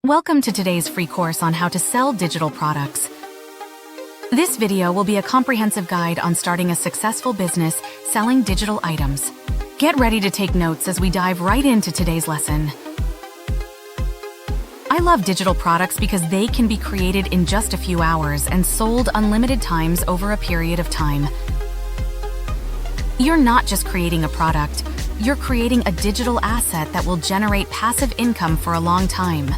Welcome to today's free course on how to sell digital products. This video will be a comprehensive guide on starting a successful business selling digital items. Get ready to take notes as we dive right into today's lesson. I love digital products because they can be created in just a few hours and sold unlimited times over a period of time. You're not just creating a product, you're creating a digital asset that will generate passive income for a long time.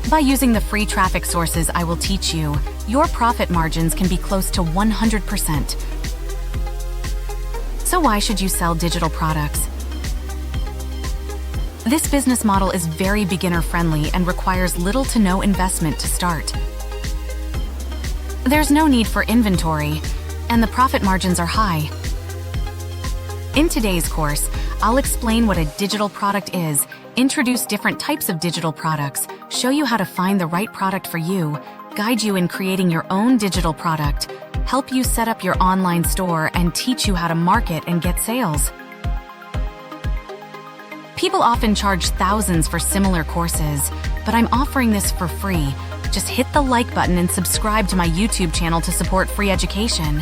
By using the free traffic sources I will teach you, your profit margins can be close to 100%. So why should you sell digital products? This business model is very beginner-friendly and requires little to no investment to start. There's no need for inventory, and the profit margins are high. In today's course, I'll explain what a digital product is, introduce different types of digital products, show you how to find the right product for you, guide you in creating your own digital product, help you set up your online store, and teach you how to market and get sales. People often charge thousands for similar courses, but I'm offering this for free. Just hit the like button and subscribe to my YouTube channel to support free education.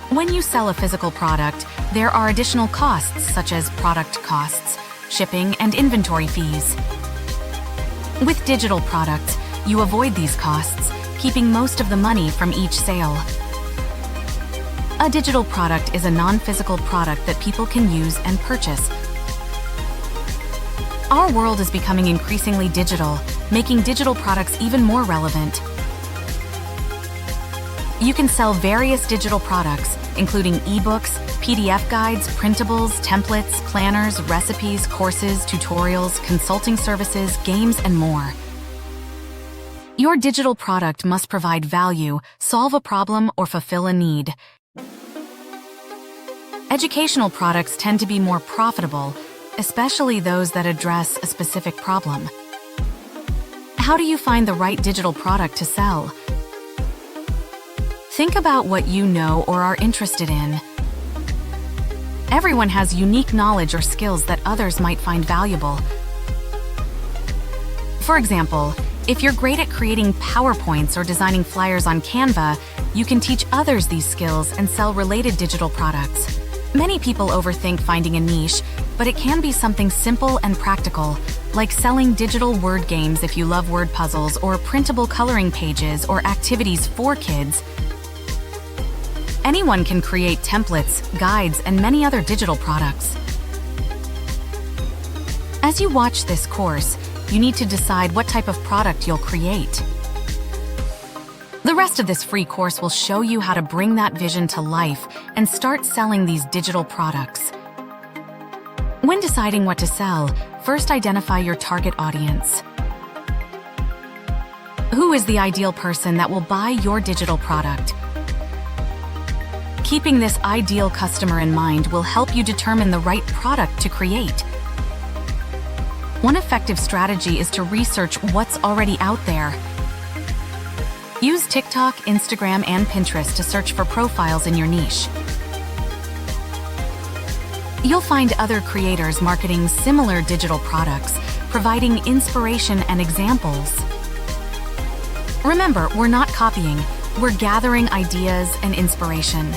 When you sell a physical product, there are additional costs such as product costs, shipping, and inventory fees. With digital products, you avoid these costs, keeping most of the money from each sale. A digital product is a non-physical product that people can use and purchase. Our world is becoming increasingly digital, making digital products even more relevant. You can sell various digital products, including ebooks, PDF guides, printables, templates, planners, recipes, courses, tutorials, consulting services, games, and more. Your digital product must provide value, solve a problem, or fulfill a need. Educational products tend to be more profitable, especially those that address a specific problem. How do you find the right digital product to sell? Think about what you know or are interested in. Everyone has unique knowledge or skills that others might find valuable. For example, if you're great at creating PowerPoints or designing flyers on Canva, you can teach others these skills and sell related digital products. Many people overthink finding a niche, but it can be something simple and practical, like selling digital word games if you love word puzzles, or printable coloring pages or activities for kids. Anyone can create templates, guides, and many other digital products. As you watch this course, you need to decide what type of product you'll create. The rest of this free course will show you how to bring that vision to life and start selling these digital products. When deciding what to sell, first identify your target audience. Who is the ideal person that will buy your digital product? Keeping this ideal customer in mind will help you determine the right product to create. One effective strategy is to research what's already out there. Use TikTok, Instagram, and Pinterest to search for profiles in your niche. You'll find other creators marketing similar digital products, providing inspiration and examples. Remember, we're not copying, we're gathering ideas and inspiration.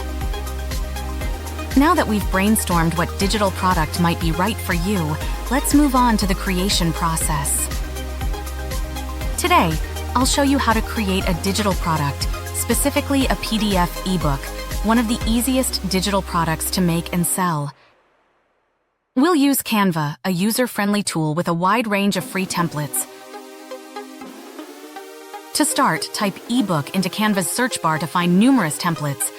Now that we've brainstormed what digital product might be right for you, let's move on to the creation process. Today, I'll show you how to create a digital product, specifically a PDF ebook, one of the easiest digital products to make and sell. We'll use Canva, a user-friendly tool with a wide range of free templates. To start, type ebook into Canva's search bar to find numerous templates.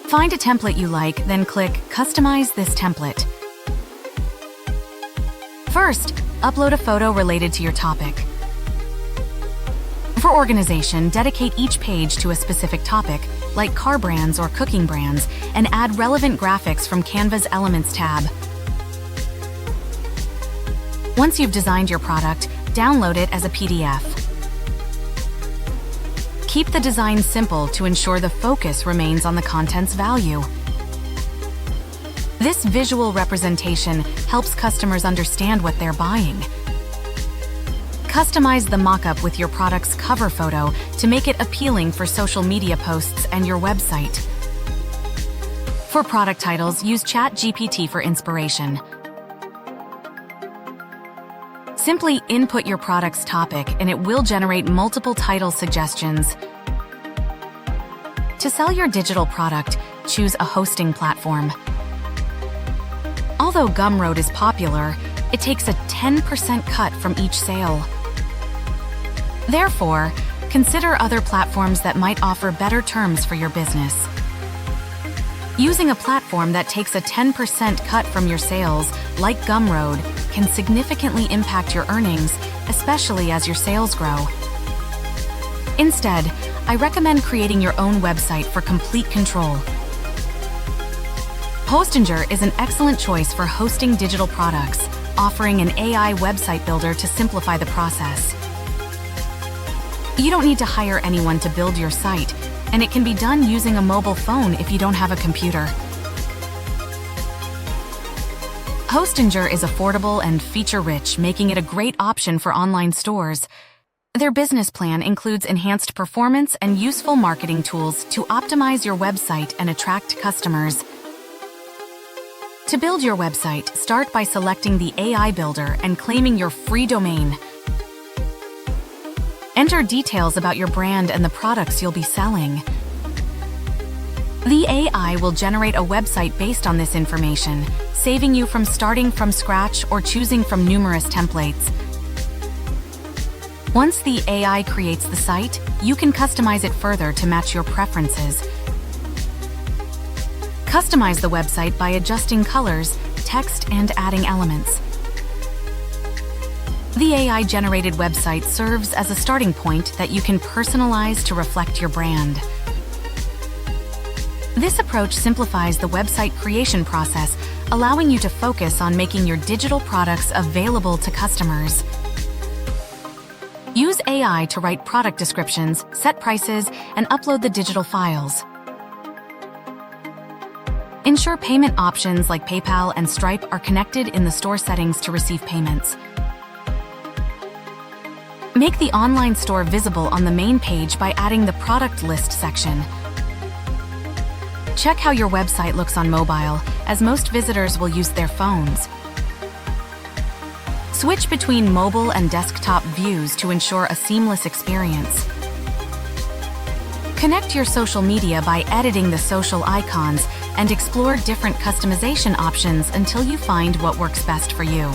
Find a template you like, then click Customize this template. First, upload a photo related to your topic. For organization, dedicate each page to a specific topic, like car brands or cooking brands, and add relevant graphics from Canva's Elements tab. Once you've designed your product, download it as a PDF. Keep the design simple to ensure the focus remains on the content's value. This visual representation helps customers understand what they're buying. Customize the mock-up with your product's cover photo to make it appealing for social media posts and your website. For product titles, use ChatGPT for inspiration. Simply input your product's topic and it will generate multiple title suggestions. To sell your digital product, choose a hosting platform. Although Gumroad is popular, it takes a 10% cut from each sale. Therefore, consider other platforms that might offer better terms for your business. Using a platform that takes a 10% cut from your sales, like Gumroad, can significantly impact your earnings, especially as your sales grow. Instead, I recommend creating your own website for complete control. Hostinger is an excellent choice for hosting digital products, offering an AI website builder to simplify the process. You don't need to hire anyone to build your site, and it can be done using a mobile phone if you don't have a computer. Hostinger is affordable and feature-rich, making it a great option for online stores. Their business plan includes enhanced performance and useful marketing tools to optimize your website and attract customers. To build your website, start by selecting the AI Builder and claiming your free domain. Enter details about your brand and the products you'll be selling. The AI will generate a website based on this information, saving you from starting from scratch or choosing from numerous templates. Once the AI creates the site, you can customize it further to match your preferences. Customize the website by adjusting colors, text, and adding elements. The AI-generated website serves as a starting point that you can personalize to reflect your brand. This approach simplifies the website creation process, allowing you to focus on making your digital products available to customers. Use AI to write product descriptions, set prices, and upload the digital files. Ensure payment options like PayPal and Stripe are connected in the store settings to receive payments. Make the online store visible on the main page by adding the product list section. Check how your website looks on mobile, as most visitors will use their phones. Switch between mobile and desktop views to ensure a seamless experience. Connect your social media by editing the social icons and explore different customization options until you find what works best for you.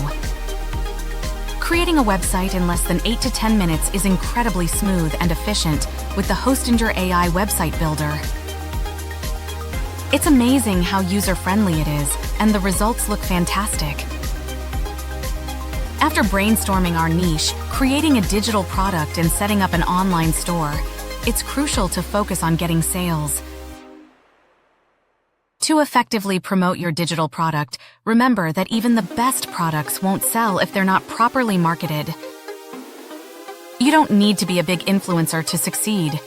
Creating a website in less than 8 to 10 minutes is incredibly smooth and efficient with the Hostinger AI website builder. It's amazing how user-friendly it is, and the results look fantastic. After brainstorming our niche, creating a digital product and setting up an online store, it's crucial to focus on getting sales. To effectively promote your digital product, remember that even the best products won't sell if they're not properly marketed. You don't need to be a big influencer to succeed.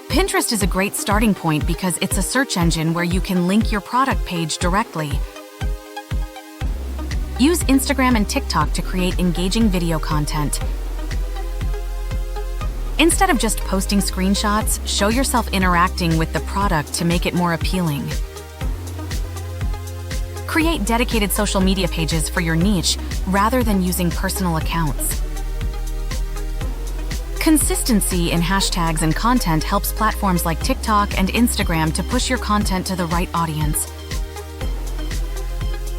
Pinterest is a great starting point because it's a search engine where you can link your product page directly. Use Instagram and TikTok to create engaging video content. Instead of just posting screenshots, show yourself interacting with the product to make it more appealing. Create dedicated social media pages for your niche rather than using personal accounts. Consistency in hashtags and content helps platforms like TikTok and Instagram to push your content to the right audience.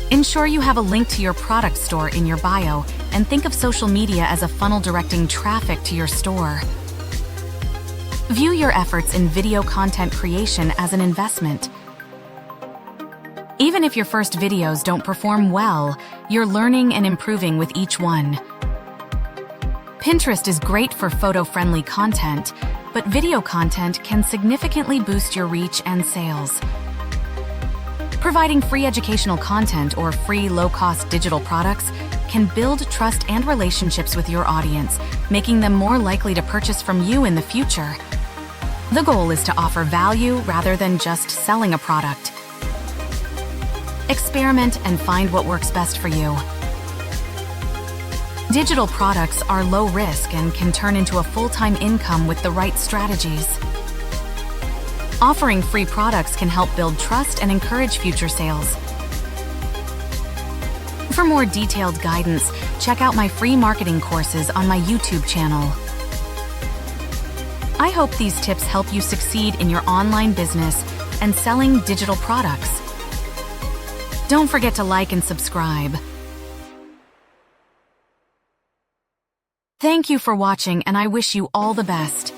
Ensure you have a link to your product store in your bio and think of social media as a funnel directing traffic to your store. View your efforts in video content creation as an investment. Even if your first videos don't perform well, you're learning and improving with each one. Pinterest is great for photo-friendly content, but video content can significantly boost your reach and sales. Providing free educational content or free low-cost digital products can build trust and relationships with your audience, making them more likely to purchase from you in the future. The goal is to offer value rather than just selling a product. Experiment and find what works best for you. Digital products are low risk and can turn into a full-time income with the right strategies. Offering free products can help build trust and encourage future sales. For more detailed guidance, check out my free marketing courses on my YouTube channel. I hope these tips help you succeed in your online business and selling digital products. Don't forget to like and subscribe. Thank you for watching, and I wish you all the best.